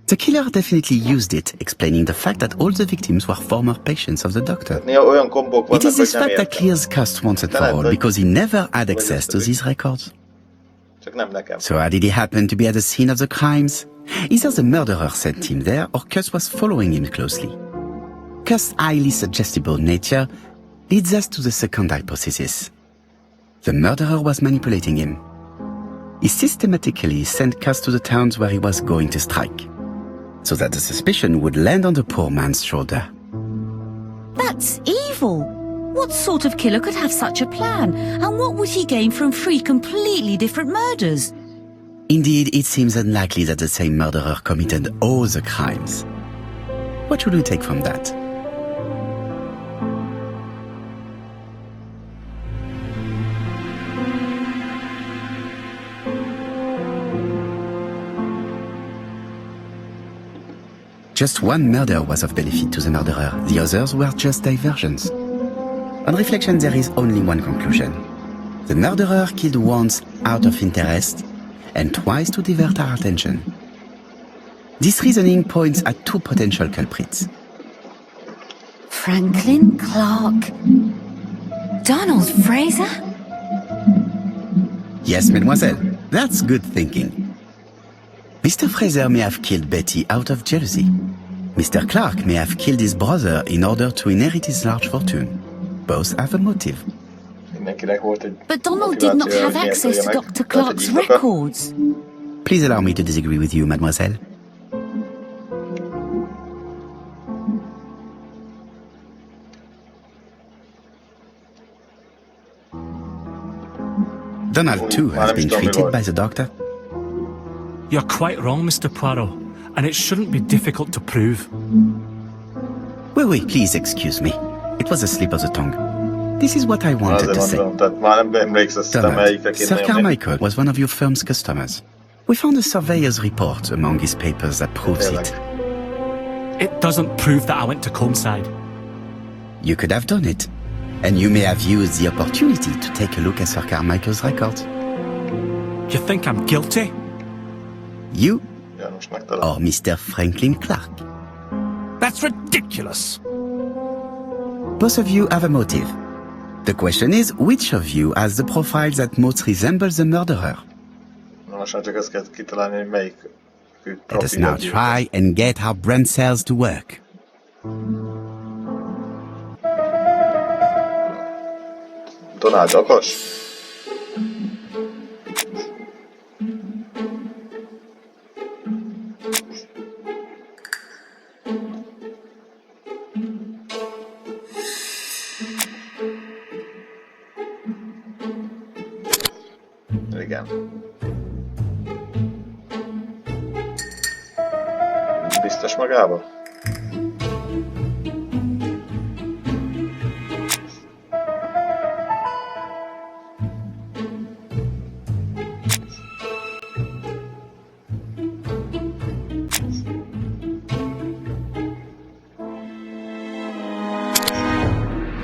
The killer definitely used it, explaining the fact that all the victims were former patients of the doctor. Néha olyan kombók It vannak, is hogy this nem fact that értem. clears Cust once and for all, because he never had access to these records. Csak nem nekem. So how did he happen to be at the scene of the crimes? Either the murderer sent him there, or Cust was following him closely. Cust's highly suggestible nature leads us to the second hypothesis. The murderer was manipulating him. He systematically sent Cust to the towns where he was going to strike, so that the suspicion would land on the poor man's shoulder. That's evil. What sort of killer could have such a plan? And what would he gain from 3 completely different murders? Indeed, it seems unlikely that the same murderer committed all the crimes. What should we take from that? Just one murder was of benefit to the murderer. The others were just diversions. On reflection, there is only one conclusion. The murderer killed once out of interest and twice to divert our attention. This reasoning points at 2 potential culprits. Franklin Clark. Donald Fraser? Yes, mademoiselle, that's good thinking. Mr. Fraser may have killed Betty out of jealousy. Mr. Clark may have killed his brother in order to inherit his large fortune. Both have a motive. Mindenkinek volt egy But Donald did not motivációja, have hogy miért access to ölje meg. Dr. Lehet, hogy Clark's indoka. records. Please allow me to disagree with you, mademoiselle. Donald, too, has been treated by the doctor. You're quite wrong, Mr. Poirot, and it shouldn't be difficult to prove. Oui, please excuse me. It was a slip of the tongue. This is what I wanted Azért to say. mondom, tehát már nem emlékszem, melyikre Donald, kéne Sir nyomni. Carmichael was one of your firm's customers. We found a surveyor's report among his papers that proves it. It doesn't prove that I went to Comeside. You could have done it. And you may have used the opportunity to take a look at Sir Carmichael's records. You think I'm guilty? You János megtalál. or Mr. Franklin Clark. That's ridiculous. Both of you have a motive. The question is, which of you has the profile that most resembles the murderer? Na most már csak ezt kell kitalálni, hogy melyik Let us now try and get our brain cells to work. Donald okos? Igen. Biztos magában?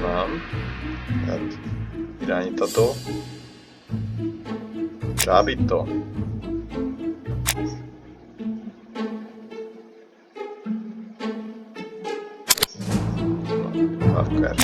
Nem. Hát, irányítató. Csábító. Na, akkor.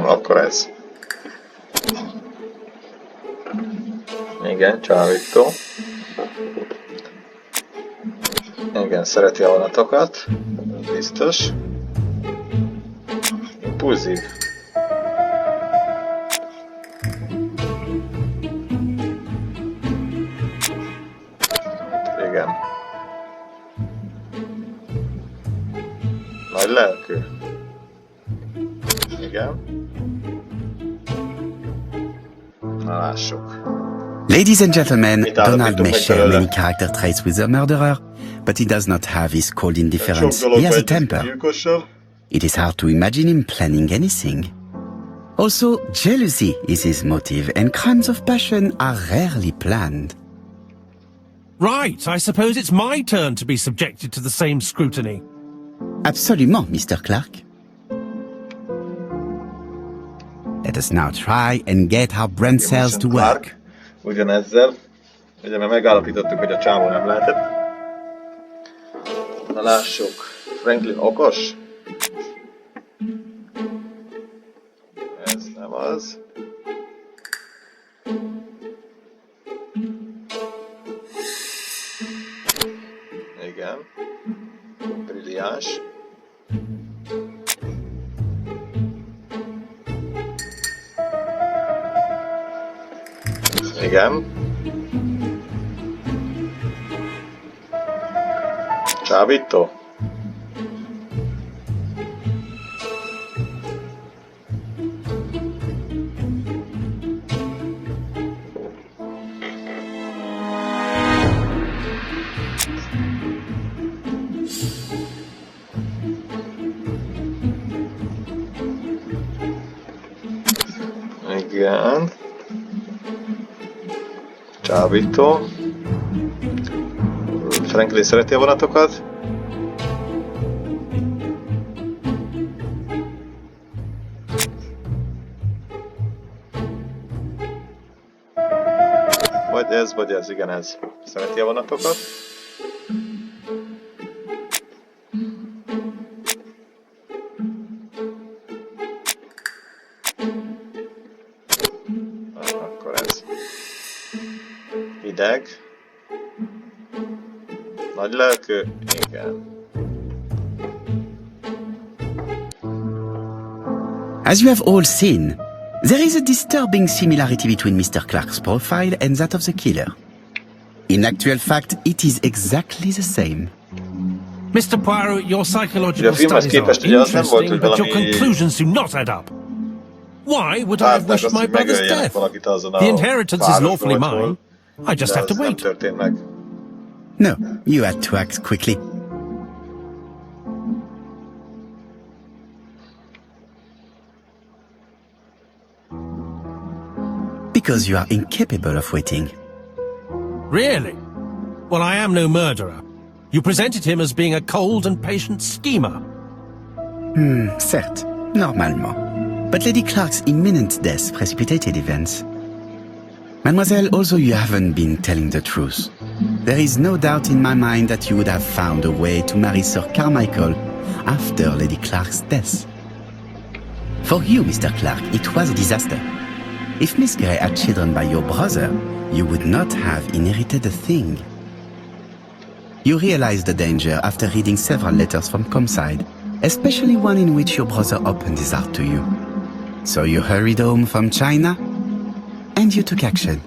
van, akkor ez. Igen, csábító. Igen, szereti a vonatokat. Biztos. Impulzív. Igen. Nagy lelkű. Igen. Na lássuk. Ladies and gentlemen, Mit állapítunk Donald may meg share belőle? many character traits with the murderer, but he does not have his cold Sok indifference. dolog He has a egy temper. gyilkossal. It is hard to imagine him planning anything. Also, jealousy is his motive, and crimes of passion are rarely planned. Right, I suppose it's my turn to be subjected to the same scrutiny. Absolument, Mr. Clark. Let us now try and get our brain cells to work. Clark, ugyanezzel. Ugye mert megállapítottuk, hogy a csávó nem lehetett. Na lássuk. Franklin okos? Ez nem az. Igen. Brilliáns. Igen. Csábító? Igen. Csábító. Franklin szereti a vonatokat. Vagy ez, igen ez. Szereti a vonatokat. Akkor ez. Hideg. Nagy lelkű. Igen. As you have all seen, there is a disturbing similarity between Mr. Clark's profile and that of the killer. In actual fact, it is exactly the same. Mr. Poirot, your psychological Ugye a filmhez studies are képest ugye az nem volt, interesting, hogy but your valami conclusions do not add up. Why would I have várták wished azt, my hogy brother's megöljenek death? valakit azon a The inheritance is lawfully városboltból, mine. I just de have to ez nem wait. történt meg. No, you had to act quickly. Because you are incapable of waiting. Really? Well, I am no murderer. You presented him as being a cold and patient schemer. Certes, normalement. But Lady Clark's imminent death precipitated events. Mademoiselle, although you haven't been telling the truth, there is no doubt in my mind that you would have found a way to marry Sir Carmichael after Lady Clark's death. For you, Mr. Clark, it was a disaster. If Miss Grey had children by your brother, you would not have inherited a thing. You realized the danger after reading several letters from Comside, especially one in which your brother opened his heart to you. So you hurried home from China, and you took action.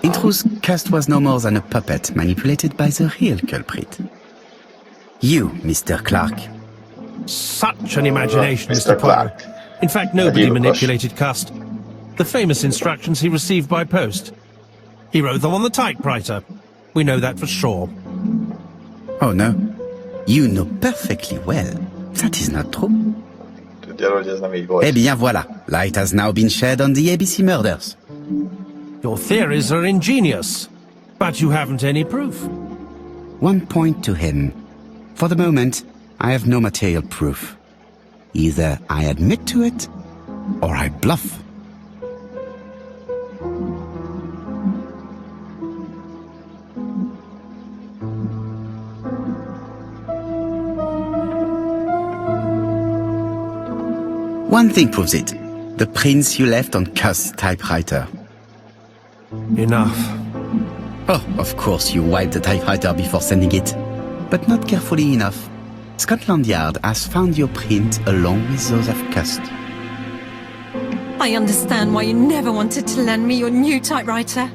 In truth, Cust was no more than a puppet manipulated by the real culprit. You, Mr. Clark. Such an imagination, Mr. Mr. Clark. Poirot. In fact, nobody Medieval manipulated Cust. The famous instructions he received by post. He wrote them on the typewriter. We know that for sure. Oh no, you know perfectly well. That is not true. Tudja, hogy ez nem így volt. Eh bien voilà, light has now been shed on the ABC murders. Your theories are ingenious, but you haven't any proof. One point to him. For the moment, I have no material proof. Either I admit to it, or I bluff. One thing proves it. The prints you left on Cuss' typewriter. Enough. Oh, of course you wiped the typewriter before sending it. But not carefully enough. Scotland Yard has found your print along with those of Cuss. I understand why you never wanted to lend me your new typewriter,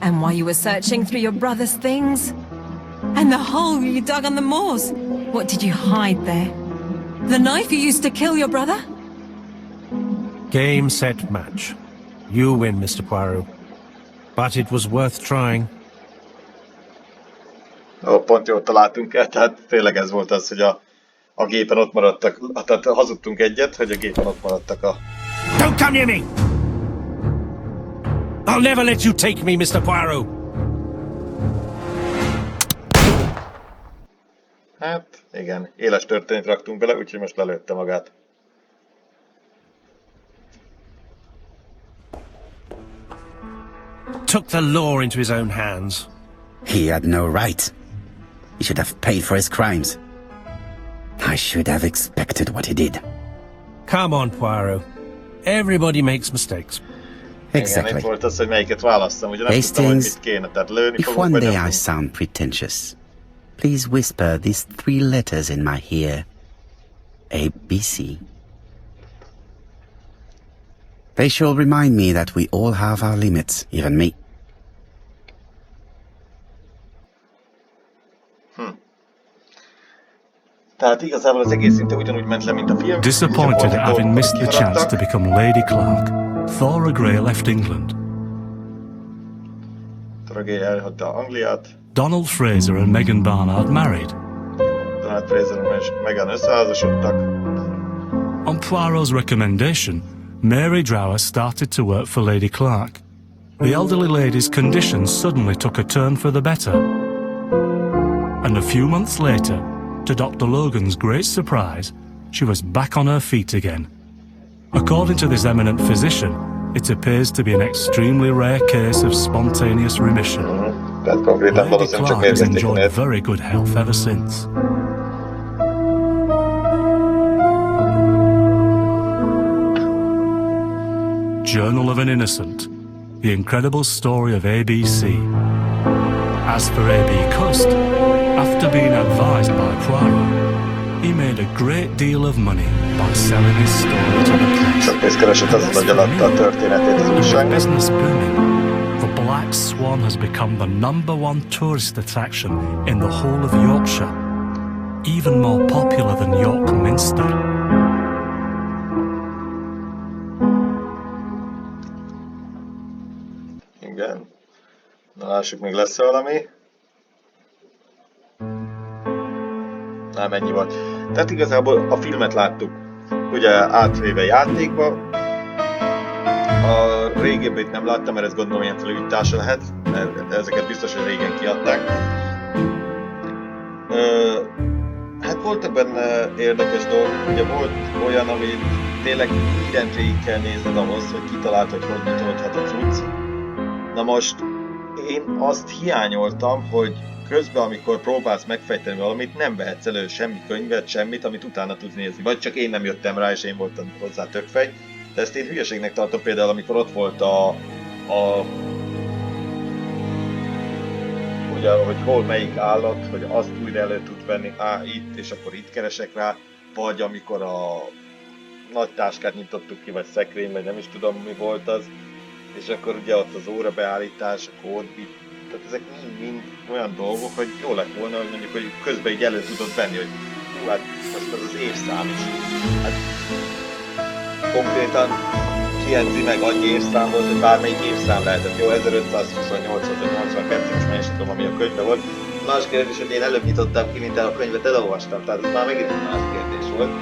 and why you were searching through your brother's things. And the hole you dug on the moors. What did you hide there? The knife you used to kill your brother? Game, set, match. You win, Mr. Poirot. But it was worth trying. Ó, pont jót találtunk el, tehát tényleg ez volt az, hogy a gépen ott maradtak, tehát hazudtunk egyet, hogy a gépen ott maradtak a... Don't come near me! I'll never let you take me, Mr. Poirot! Hát, igen, éles történet raktunk bele, úgyhogy most lelőtte magát. Took the law into his own hands. He had no right. He should have paid for his crimes. I should have expected what he did. Come on, Poirot. Everybody makes mistakes. Igen, itt Exactly. volt az, hogy melyiket válasszam, ugye nem tudtam, hogy mit kéne, tehát lőni If fogok, one vagy day nem I fogok. sound pretentious, please whisper these 3 letters in my ear. ABC. They shall remind me that we all have our limits, even me. Tehát igazából az egész szinte ugyanúgy ment le, mint a film. Disappointed at having missed the chance to become Lady Clark, Thora Grey left England. Thora Grey elhagyta Angliát, Donald Fraser and Meghan Barnard married. Donald Fraser és Meghan összeházasodtak. On Poirot's recommendation, Mary Drower started to work for Lady Clark. The elderly lady's condition suddenly took a turn for the better. And a few months later, to Dr. Logan's great surprise, she was back on her feet again. According to this eminent physician, it appears to be an extremely rare case of spontaneous remission. Tehát konkrétan Lady valószínűleg csak Clark has mérgezték a enjoyed nőt. very good health ever since. Journal of an Innocent, the incredible story of ABC. As for A.B. Cust, after being advised by Poirot, he made a great deal of money by selling his story to the press. Sok pénzt keresett azzal, hogy eladta a történetét az With újságnak. business booming, the Black Swan has become the #1 tourist attraction in the whole of Yorkshire, even more popular than York Minster. Igen. Na lássuk, még lesz valami. Nem, ennyi volt. Tehát igazából a filmet láttuk, ugye átvéve játékba. A régebben nem láttam, mert ezt gondolom ilyen felújítása lehet, mert ezeket biztos, hogy régen kiadták. Hát voltak benne érdekes dolgok, ugye volt olyan, amit tényleg mindent végig kell nézned ahhoz, hogy kitalált, hogy nyitódhat a cucc. Na most én azt hiányoltam, hogy közben, amikor próbálsz megfejteni valamit, nem vehetsz elő semmi könyvet, semmit, amit utána tudsz nézni. Vagy csak én nem jöttem rá, és én voltam hozzá tökfej. De ezt én hülyeségnek tartom például, amikor ott volt ugye, hogy hol melyik állat, hogy azt újra elő tud venni, itt, és akkor itt keresek rá. Vagy amikor a nagy táskát nyitottuk ki, vagy szekrény, vagy nem is tudom mi volt az. És akkor ugye ott az órabeállítás, a kódbit, tehát ezek mind olyan dolgok, hogy jó lett volna, hogy mondjuk, hogy közben így elő tudod venni, hogy hát most az évszám is. Hát konkrétan kienzi meg annyi évszám volt, hogy bármelyik évszám lehetett. Jó, 1528 vagy 82, most már is tudom, ami a könyvben volt. Más kérdés, hogy én előbb nyitottam ki, mint el a könyvet elolvastam, tehát ez már megint egy más kérdés volt.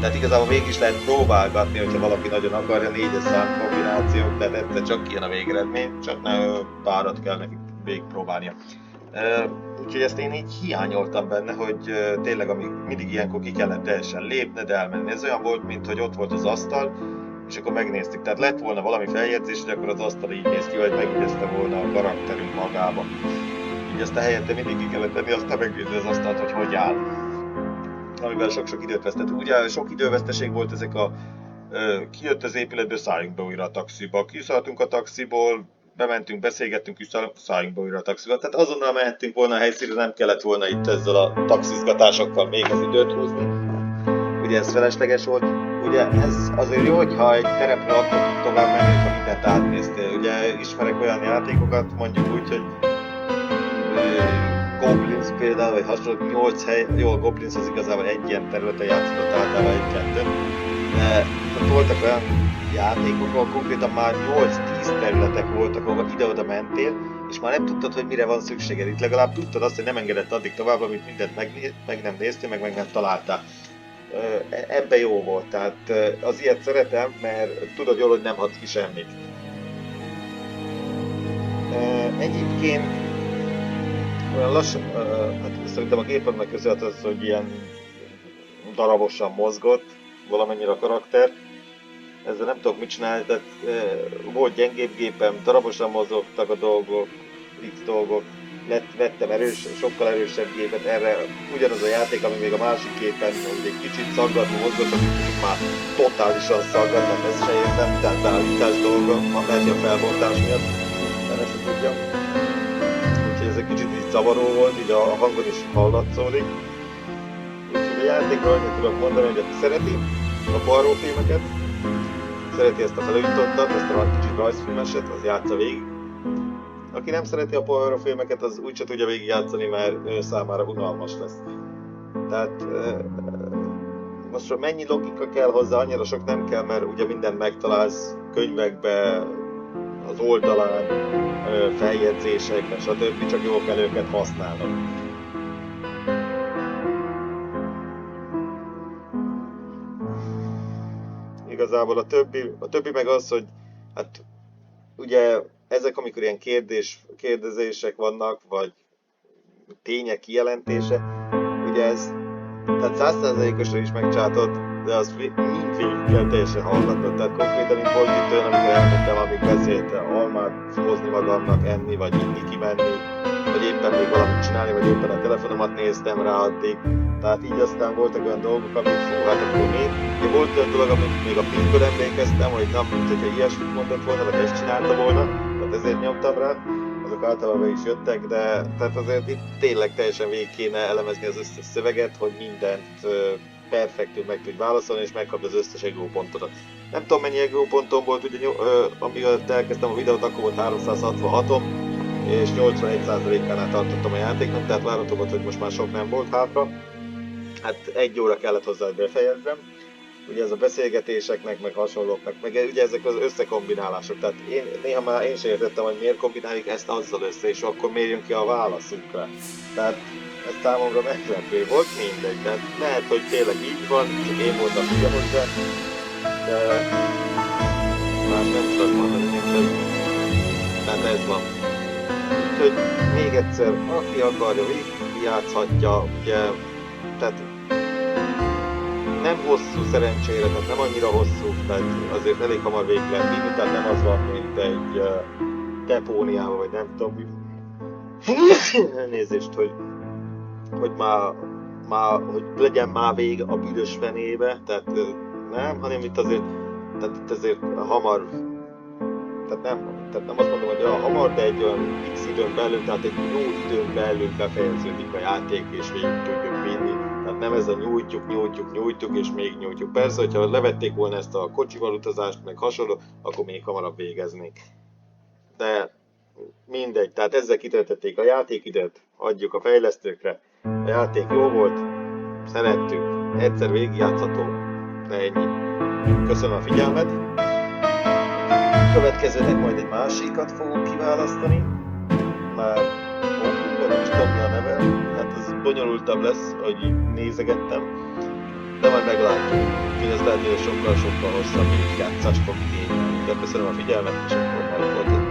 Tehát igazából végig is lehet próbálgatni, hogyha valaki nagyon akarja, 4-es szám kombinációk, de egyszer csak kijön a végeredmény, csak ne párat kell neki végigpróbálnia. Úgyhogy ezt én így hiányoltam benne, hogy tényleg mindig ilyenkor ki kellett teljesen lépned, elmenni. Ez olyan volt, mint hogy ott volt az asztal, és akkor megnéztük. Tehát lett volna valami feljegyzés, hogy akkor az asztal így néz ki, hogy megjegyezte volna a karakterünk magába. Így ezt a helyette mindig ki kellett tenni, aztán megnézni az asztalt, hogy áll. Amivel sok-sok időt vesztettünk. Ugye sok időveszteség volt ezek a kijött az épületből, szálljunk be újra a taxiba. Kiszálltunk a taxiból, bementünk, beszélgettünk, és szálljunk be újra a taxiba. Tehát azonnal mehettünk volna a helyszínre, nem kellett volna itt ezzel a taxizgatásokkal még az időt húzni. Ugye ez felesleges volt. Ugye ez azért jó, hogyha egy terepre akkor tud tovább menni, ha mindent átnéztél. Ugye ismerek olyan játékokat, mondjuk úgy, hogy Goblins például, vagy hasonló 8 hely, jó, a Goblins az igazából egy ilyen területen játszott általában egy-kettő. De voltak olyan játékok, ahol konkrétan már 8-10 területek voltak, ahol ide-oda mentél, és már nem tudtad, hogy mire van szükséged. Itt legalább tudtad azt, hogy nem engedett addig tovább, amit mindent meg nem néztél, meg nem találtál. Ebben jó volt, tehát az ilyet szeretem, mert tudod jól, hogy nem hadsz ki semmit. Egyébként olyan lassan, hát szerintem a gépemnek között az, hogy ilyen darabosan mozgott valamennyire a karakter. Ezzel nem tudok mit csinálni, tehát volt gyengébb gépem, darabosan mozogtak a dolgok, X dolgok. Vettem sokkal erősebb gépet, erre ugyanaz a játék, ami még a másik gépen, hogy egy kicsit szaggatva mozgott, amit már totálisan szaggatnak, ezt se értem, tehát beállítás dolga, már lehet, hogy a felbontás miatt, de ezt se tudja. Úgyhogy ez egy kicsit így zavaró volt, így a hangon is hallatszódik. Úgyhogy a játékról annyit tudok mondani, hogy szereti a Poirot filmeket, szereti ezt a felújítottat, ezt a kicsit rajzfilmeset, az játsza végig. Aki nem szereti a Poirot filmeket, az úgyse tudja végigjátszani, mert ő számára unalmas lesz. Tehát most mennyi logika kell hozzá, annyira sok nem kell, mert ugye mindent megtalálsz könyvekbe, az oldalán, feljegyzésekben, stb. Csak jól kell őket használni. Igazából a többi meg az, hogy hát ugye ezek, amikor ilyen kérdezések vannak, vagy tények kijelentése, ugye ez, tehát 100%-osra is megcsátott, de az mind végig kell teljesen hallgatnod. Tehát konkrétan itt volt itt olyan, amikor elmentem, amíg beszélte, almát hozni magamnak, enni, vagy inni, kimenni, vagy éppen még valamit csinálni, vagy éppen a telefonomat néztem rá addig. Tehát így aztán voltak olyan dolgok, amik fú, hát akkor még. Volt olyan dolog, amit még a filmből emlékeztem, hogy nem, mint hogyha ilyesmit mondott volna, vagy ezt csinálta volna, tehát ezért nyomtam rá. Azok általában is jöttek, de tehát azért itt tényleg teljesen végig kéne elemezni az összes szöveget, hogy mindent perfektül meg tudj válaszolni, és megkapd az összes EGO pontodat. Nem tudom mennyi EGO pontom volt, ugye, amivel elkezdtem a videót, akkor volt 366-om, és 81%-ánál tartottam a játéknak, tehát várható volt, hogy most már sok nem volt hátra. Hát 1 óra kellett hozzá, hogy befejezzem. Ugye ez a beszélgetéseknek, meg hasonlóknak, meg ugye ezek az összekombinálások. Tehát néha már én sem értettem, hogy miért kombináljuk ezt azzal össze, és akkor miért jön ki a válaszunkra. Tehát ez számomra meglepő volt, mindegy. Tehát lehet, hogy tényleg így van, csak én voltam ugye hozzá, de más nem tudok mondani, mindegy. Tehát ez van. Úgyhogy még egyszer, aki akarja, végigjátszhatja, ugye, tehát nem hosszú szerencsére, tehát nem annyira hosszú, tehát azért elég hamar végig lehet vinni, tehát nem az van, mint egy depóniában, vagy nem tudom mi. Elnézést, hogy hogy legyen már vég a büdös fenébe, tehát nem, hanem itt azért hamar, tehát nem azt mondom, hogy olyan hamar, de egy olyan x időn belül, tehát egy jó időn belül befejeződik a játék, és végig tudjuk vinni. Tehát nem ez a nyújtjuk, és még nyújtjuk. Persze, hogyha levették volna ezt a kocsival utazást, meg hasonló, akkor még hamarabb végeznék. De mindegy, tehát ezzel kitöltötték a játékidőt, adjuk a fejlesztőkre. A játék jó volt, szerettük, egyszer végigjátszható, de ennyi. Köszönöm a figyelmet. Következőnek majd egy másikat fogok kiválasztani. Már nem is tudom mi a neve, hát ez bonyolultabb lesz, ahogy így nézegettem, de majd meglátjuk. Úgyhogy ez lehet, hogy sokkal-sokkal hosszabb végigjátszást fog igényelni. De köszönöm a figyelmet, és akkor majd folytatom.